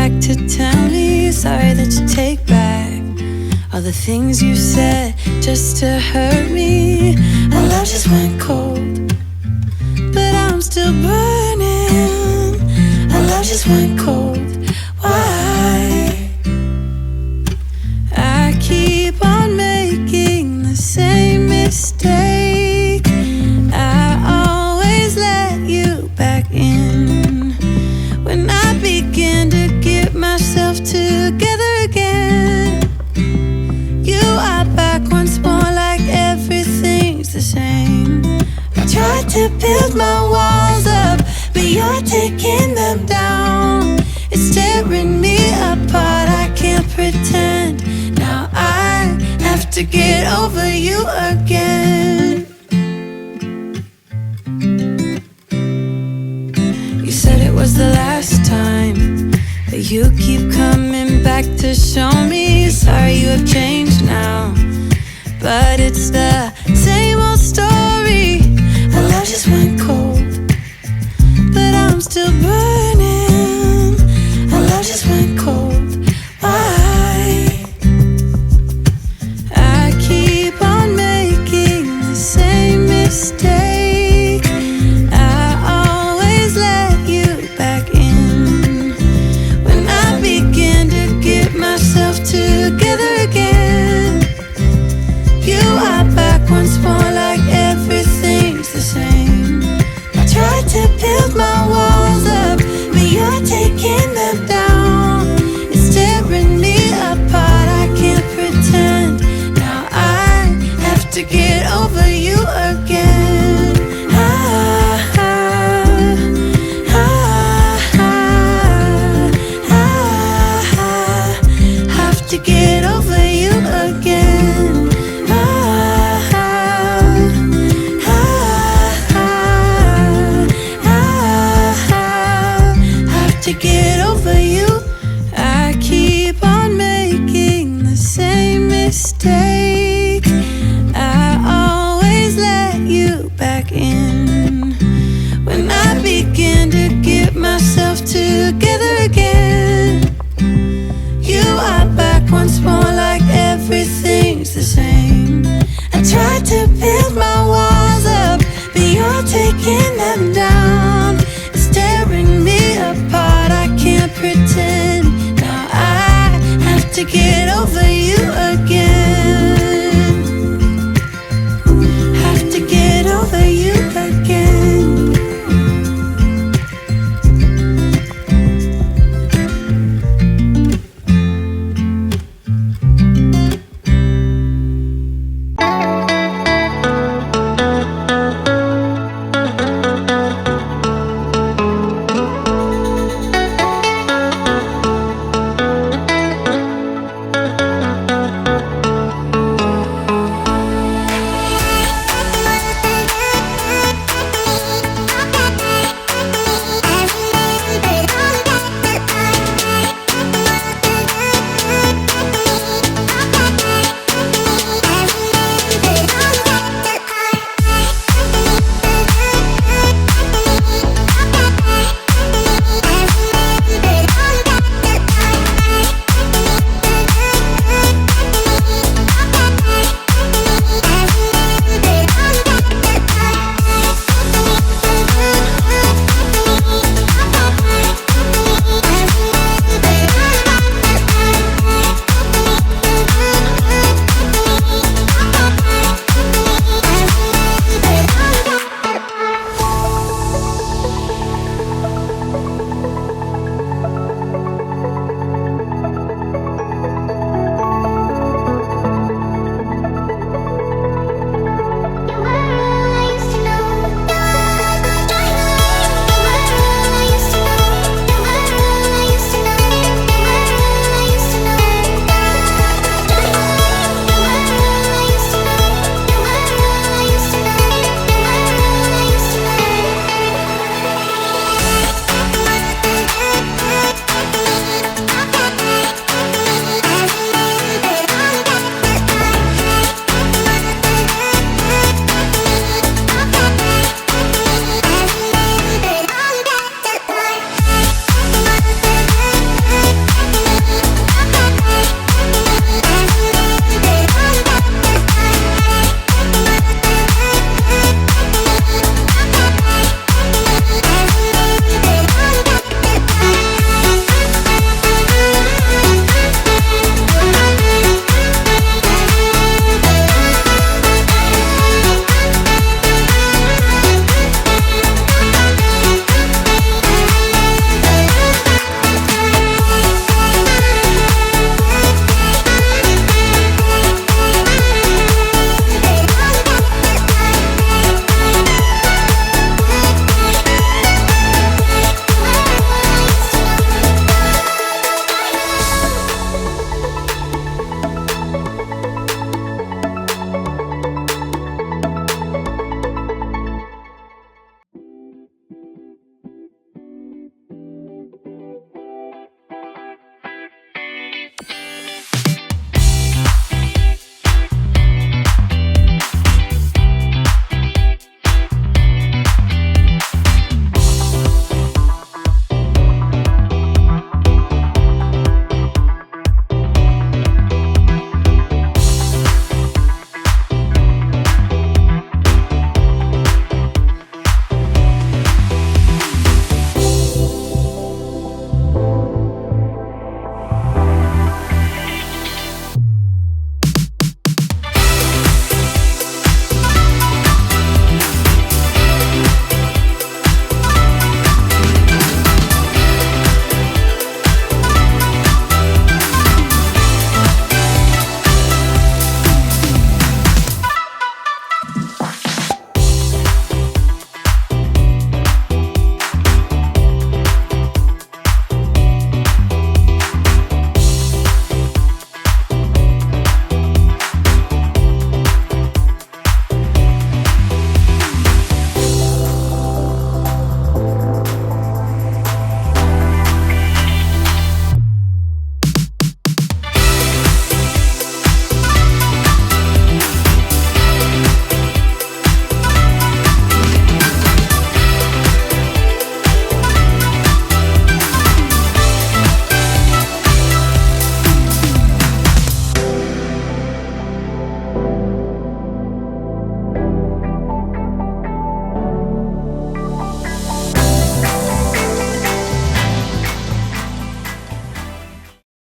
back to tell me sorry that you take back all the things you said just to hurt me. Our love just went cold, but I'm still burning. Our love just went cold. Why? I keep on making the same mistake. I always let you back in when I begin to get myself together again. You are back once more like everything's the same. I tried to build my walls up, but you're taking them down. It's tearing me apart, I can't pretend. Now I have to get over you again. You said it was the last time, but you keep coming back to show me. Sorry you have changed now, but it's the